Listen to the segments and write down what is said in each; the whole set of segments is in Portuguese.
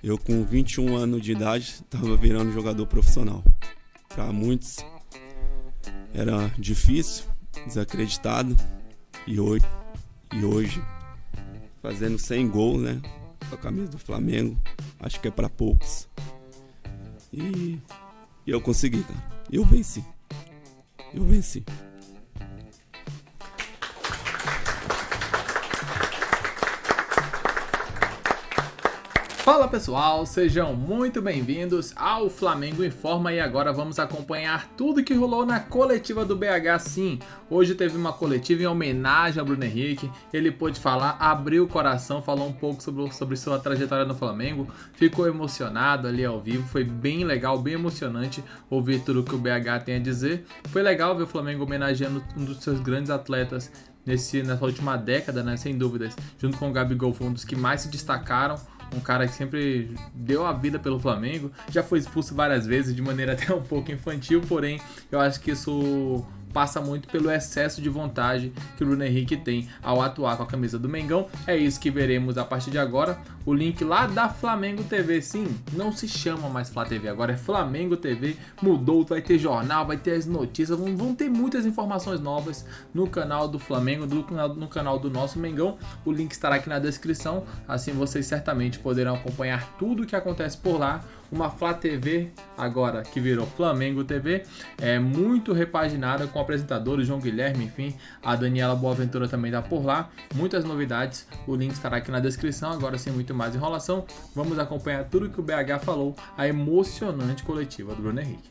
Eu, com 21 anos de idade, estava virando jogador profissional. Para muitos era difícil, desacreditado, e hoje fazendo 100 gols, né, com a camisa do Flamengo, acho que é para poucos. E eu consegui, cara. Eu venci. Fala pessoal, sejam muito bem-vindos ao Flamengo Informa e agora vamos acompanhar tudo que rolou na coletiva do BH. Sim, hoje teve uma coletiva em homenagem ao Bruno Henrique, ele pôde falar, abriu o coração, falou um pouco sobre sua trajetória no Flamengo, ficou emocionado ali ao vivo, foi bem legal, bem emocionante ouvir tudo que o BH tem a dizer. Foi legal ver o Flamengo homenageando um dos seus grandes atletas nessa última década, né, sem dúvidas, junto com o Gabigol, foi um dos que mais se destacaram. Um cara que sempre deu a vida pelo Flamengo, já foi expulso várias vezes de maneira até um pouco infantil, porém eu acho que isso passa muito pelo excesso de vontade que o Bruno Henrique tem ao atuar com a camisa do Mengão. É isso que veremos a partir de agora. O link lá da Flamengo TV, sim, não se chama mais Flá TV, agora é Flamengo TV, mudou, vai ter jornal, vai ter as notícias, vão ter muitas informações novas no canal do Flamengo, no canal do nosso Mengão. O link estará aqui na descrição, assim vocês certamente poderão acompanhar tudo o que acontece por lá. Uma Flá TV agora que virou Flamengo TV, é muito repaginada com apresentadores, João Guilherme, enfim, a Daniela Boaventura também está por lá, muitas novidades, o link estará aqui na descrição. Agora sem muito mais enrolação, vamos acompanhar tudo que o BH falou, a emocionante coletiva do Bruno Henrique.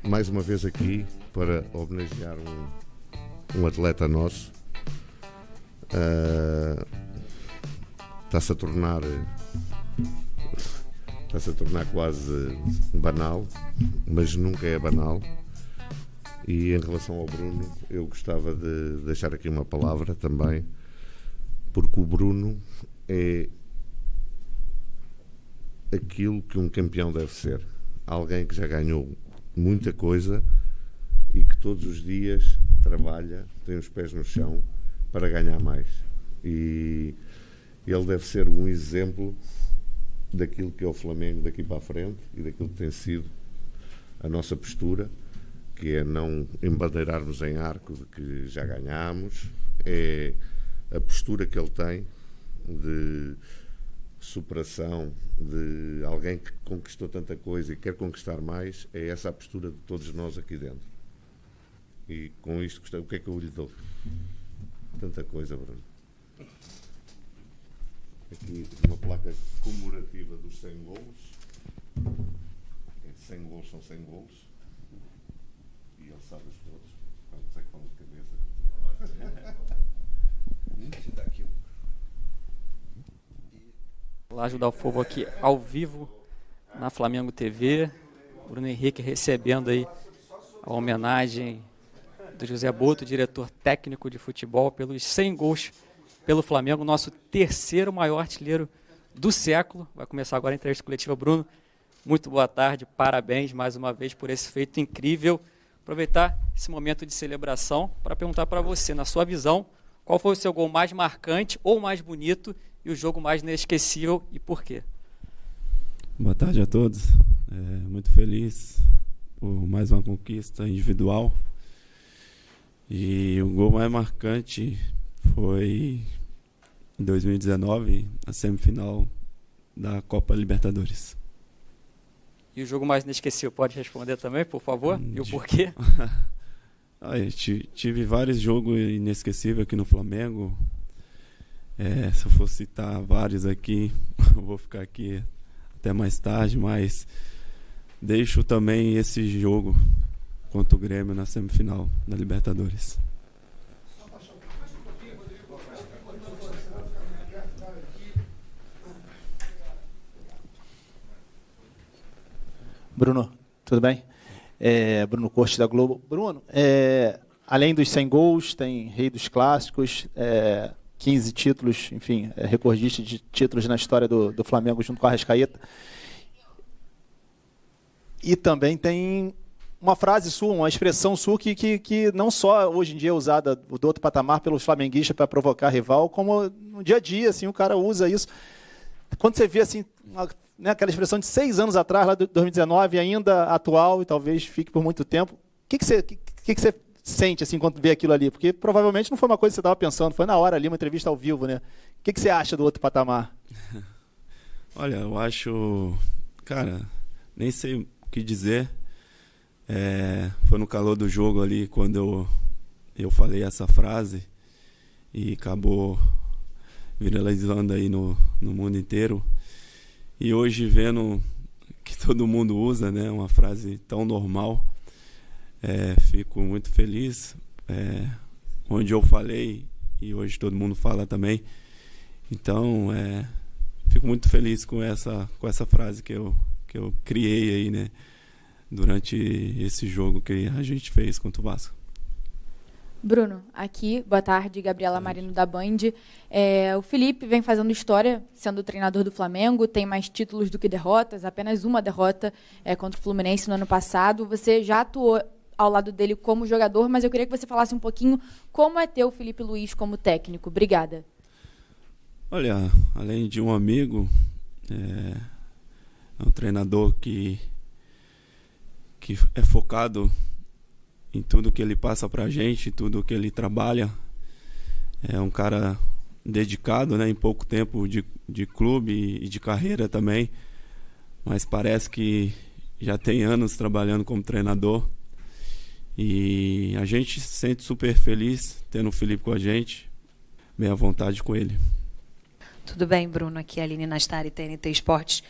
Mais uma vez aqui para homenagear um atleta nosso, está-se a tornar quase banal, mas nunca é banal. E em relação ao Bruno, eu gostava de deixar aqui uma palavra também, porque o Bruno é aquilo que um campeão deve ser. Alguém que já ganhou muita coisa e que todos os dias trabalha, tem os pés no chão para ganhar mais. E ele deve ser um exemplo daquilo que é o Flamengo daqui para a frente e daquilo que tem sido a nossa postura, que é não embandeirarmos em arco de que já ganhámos, é a postura que ele tem de superação, de alguém que conquistou tanta coisa e quer conquistar mais. É essa a postura de todos nós aqui dentro. E com isto, o que é que eu lhe dou? Tanta coisa, Bruno. Aqui uma placa comemorativa dos 100 golos. 100 golos são 100 golos. E ele sabe-os todos. Quantos é que falam de cabeça? Deixa eu dar aqui. Vou lá ajudar o povo aqui ao vivo na Flamengo TV. Bruno Henrique recebendo aí a homenagem do José Boto, diretor técnico de futebol, pelos 100 gols pelo Flamengo, nosso terceiro maior artilheiro do século. Vai começar agora a entrevista coletiva. Bruno, muito boa tarde, parabéns mais uma vez por esse feito incrível. Aproveitar esse momento de celebração para perguntar para você, na sua visão, qual foi o seu gol mais marcante ou mais bonito e o jogo mais inesquecível e por quê? Boa tarde a todos. Muito feliz por mais uma conquista individual. E o gol mais marcante foi em 2019, na semifinal da Copa Libertadores. E o jogo mais inesquecível, pode responder também, por favor? E o porquê? Tive vários jogos inesquecíveis aqui no Flamengo. Se eu for citar vários aqui, eu vou ficar aqui até mais tarde, mas deixo também esse jogo contra o Grêmio na semifinal da Libertadores. Bruno, tudo bem? Bruno Cortes da Globo. Bruno, além dos 100 gols, tem Rei dos Clássicos, 15 títulos, enfim, recordista de títulos na história do Flamengo junto com a Arrascaeta. E também tem uma frase sua, uma expressão sua que não só hoje em dia é usada do outro patamar pelos flamenguistas para provocar rival, como no dia a dia, assim, o cara usa isso. Quando você vê assim, né, aquela expressão de 6 anos atrás, lá de 2019, ainda atual e talvez fique por muito tempo. O que você sente assim, quando vê aquilo ali? Porque provavelmente não foi uma coisa que você estava pensando, foi na hora ali, uma entrevista ao vivo. Né? O que você acha do outro patamar? Olha, eu acho... Cara, nem sei o que dizer. Foi no calor do jogo ali, quando eu falei essa frase e acabou viralizando aí no mundo inteiro. E hoje vendo que todo mundo usa, né, uma frase tão normal, fico muito feliz. Onde eu falei e hoje todo mundo fala também. Então, fico muito feliz com essa frase que eu criei aí, né, durante esse jogo que a gente fez contra o Vasco. Bruno, aqui, boa tarde, Gabriela Marino da Band. O Felipe vem fazendo história, sendo treinador do Flamengo, tem mais títulos do que derrotas, apenas uma derrota contra o Fluminense no ano passado. Você já atuou ao lado dele como jogador, mas eu queria que você falasse um pouquinho como é ter o Felipe Luiz como técnico. Obrigada. Olha, além de um amigo, é um treinador que é focado em tudo que ele passa pra gente, tudo que ele trabalha. É um cara dedicado, né, em pouco tempo de clube e de carreira também, mas parece que já tem anos trabalhando como treinador. E a gente se sente super feliz tendo o Felipe com a gente, bem à vontade com ele. Tudo bem, Bruno? Aqui é a Aline Nastari, TNT Esportes.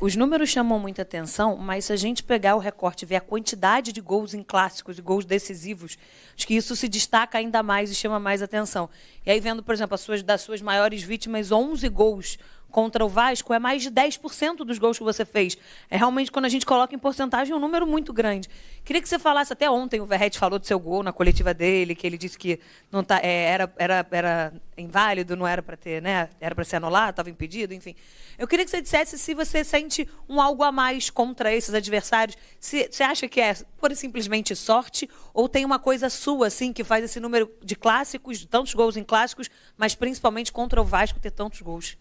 Os números chamam muita atenção, mas se a gente pegar o recorte e ver a quantidade de gols em clássicos e gols decisivos, acho que isso se destaca ainda mais e chama mais atenção. E aí, vendo, por exemplo, das suas maiores vítimas, 11 gols contra o Vasco, é mais de 10% dos gols que você fez. Realmente, quando a gente coloca em porcentagem, é um número muito grande. Queria que você falasse, até ontem o Verratti falou do seu gol na coletiva dele, que ele disse que não era inválido, não era para ter, né? Era para ser anulado, estava impedido, enfim. Eu queria que você dissesse se você sente algo a mais contra esses adversários. Se você acha que é pura e simplesmente sorte, ou tem uma coisa sua, assim, que faz esse número de clássicos, tantos gols em clássicos, mas principalmente contra o Vasco ter tantos gols?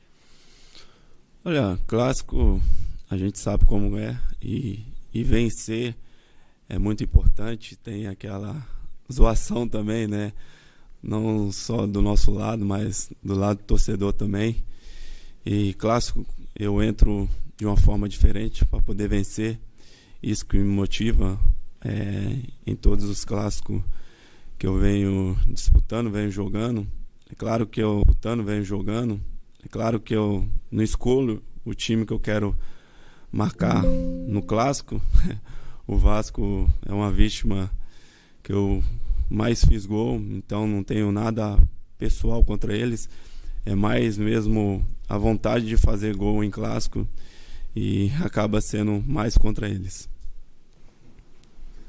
Olha, clássico a gente sabe como é, e vencer é muito importante. Tem aquela zoação também, né? Não só do nosso lado, mas do lado do torcedor também. E clássico eu entro de uma forma diferente para poder vencer. Isso que me motiva em todos os clássicos que eu venho disputando, venho jogando. É claro que eu venho jogando. É claro que eu não escolho o time que eu quero marcar no clássico. O Vasco é uma vítima que eu mais fiz gol, então não tenho nada pessoal contra eles. É mais mesmo a vontade de fazer gol em clássico e acaba sendo mais contra eles.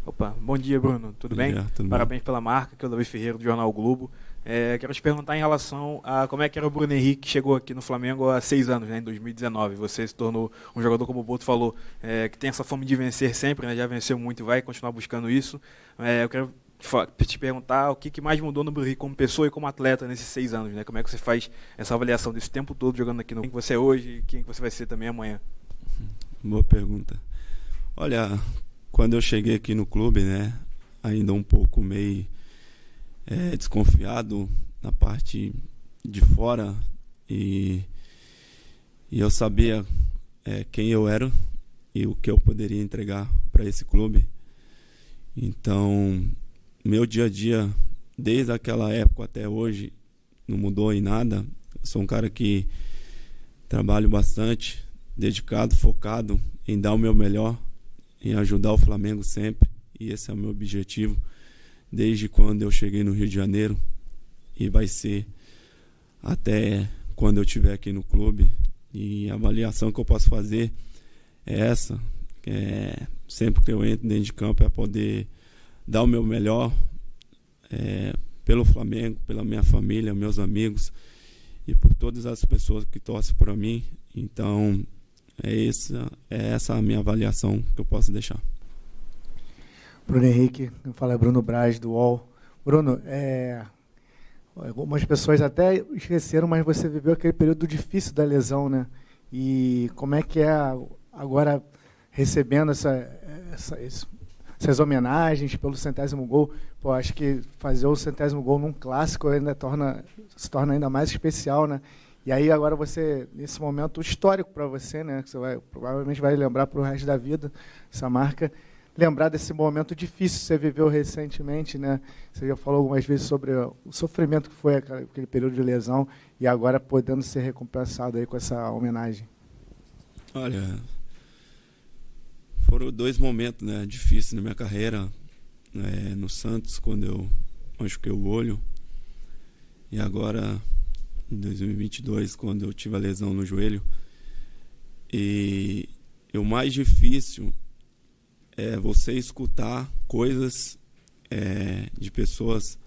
Opa, bom dia, Bruno. Tudo bem? Tudo Parabéns bem. pela marca, que é o Davi Ferreira do Jornal o Globo. Quero te perguntar em relação a como é que era o Bruno Henrique, que chegou aqui no Flamengo há 6 anos, né, em 2019. Você se tornou um jogador, como o Boto falou, que tem essa fome de vencer sempre, né, já venceu muito e vai continuar buscando isso. Eu quero te perguntar o que mais mudou no Bruno Henrique como pessoa e como atleta nesses 6 anos, né? Como é que você faz essa avaliação desse tempo todo jogando aqui no quem que você é hoje e quem que você vai ser também amanhã? Boa pergunta. Olha, quando eu cheguei aqui no clube, né, ainda um pouco meio desconfiado na parte de fora, e eu sabia quem eu era e o que eu poderia entregar para esse clube. Então, meu dia a dia, desde aquela época até hoje, não mudou em nada. Sou um cara que trabalho bastante, dedicado, focado em dar o meu melhor, em ajudar o Flamengo sempre, e esse é o meu objetivo desde quando eu cheguei no Rio de Janeiro, e vai ser até quando eu estiver aqui no clube. E a avaliação que eu posso fazer é essa, sempre que eu entro dentro de campo, é poder dar o meu melhor pelo Flamengo, pela minha família, meus amigos e por todas as pessoas que torcem por mim. Então é essa a minha avaliação que eu posso deixar. Bruno Henrique, fala Bruno Braz, do UOL. Bruno, algumas pessoas até esqueceram, mas você viveu aquele período difícil da lesão, né? E como é que é agora recebendo essas homenagens pelo 100º gol? Pô, acho que fazer o 100º gol num clássico ainda se torna ainda mais especial, né? E aí agora você, nesse momento histórico para você, né? Que você provavelmente vai lembrar para o resto da vida, essa marca. Lembrar desse momento difícil que você viveu recentemente, né? Você já falou algumas vezes sobre o sofrimento que foi aquele período de lesão e agora podendo ser recompensado aí com essa homenagem. Olha, foram 2 momentos, né, difíceis na minha carreira, no Santos, quando eu machuquei o olho, e agora em 2022, quando eu tive a lesão no joelho. E o mais difícil é você escutar coisas de pessoas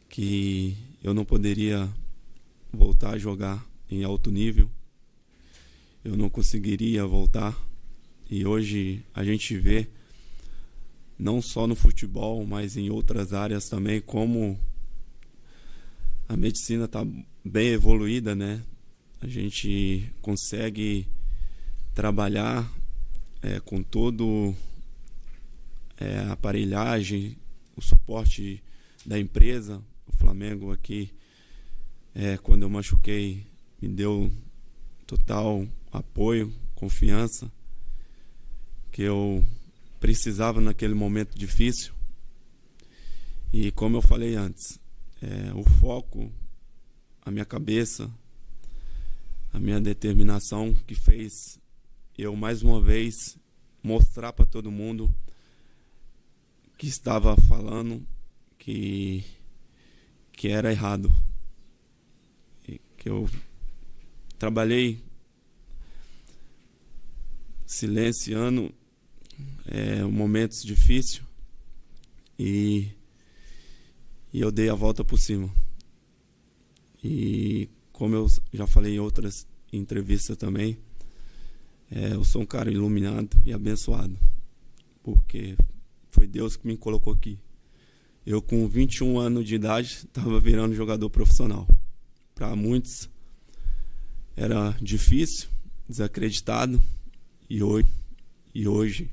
que eu não poderia voltar a jogar em alto nível, eu não conseguiria voltar. E hoje a gente vê, não só no futebol, mas em outras áreas também, como a medicina está bem evoluída, né? A gente consegue trabalhar com todo a aparelhagem, o suporte da empresa. O Flamengo aqui, quando eu machuquei, me deu total apoio, confiança, que eu precisava naquele momento difícil. E como eu falei antes, o foco, a minha cabeça, a minha determinação que fez eu mais uma vez mostrar para todo mundo que estava falando que era errado, e que eu trabalhei silenciando momentos difíceis e eu dei a volta por cima. E como eu já falei em outras entrevistas também, eu sou um cara iluminado e abençoado, porque foi Deus que me colocou aqui. Eu, com 21 anos de idade, estava virando jogador profissional. Para muitos era difícil, desacreditado, e hoje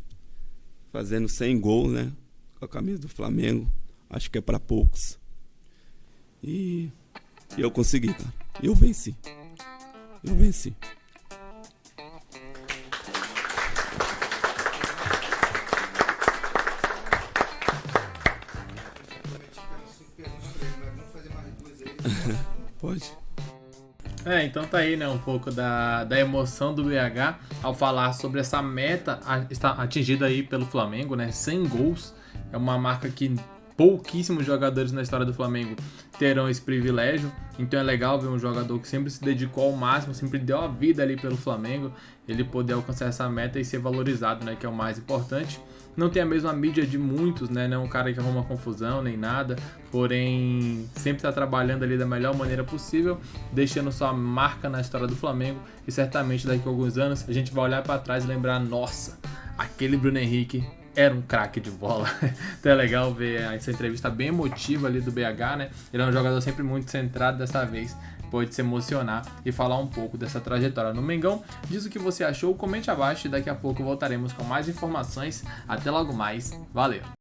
fazendo 100 gols, né, com a camisa do Flamengo, acho que é para poucos. E eu consegui, cara. Eu venci. Pode. Então tá aí, né, um pouco da emoção do BH ao falar sobre essa meta atingida aí pelo Flamengo, né, 100 gols. É uma marca que pouquíssimos jogadores na história do Flamengo terão esse privilégio, então é legal ver um jogador que sempre se dedicou ao máximo, sempre deu a vida ali pelo Flamengo, ele poder alcançar essa meta e ser valorizado, né, que é o mais importante. Não tem a mesma mídia de muitos, né, não é um cara que arruma confusão nem nada, porém sempre está trabalhando ali da melhor maneira possível, deixando sua marca na história do Flamengo, e certamente daqui a alguns anos a gente vai olhar para trás e lembrar, nossa, aquele Bruno Henrique era um craque de bola. Então é legal ver essa entrevista bem emotiva ali do BH, né? Ele é um jogador sempre muito centrado, dessa vez pode se emocionar e falar um pouco dessa trajetória no Mengão. Diz o que você achou, comente abaixo e daqui a pouco voltaremos com mais informações. Até logo mais, valeu!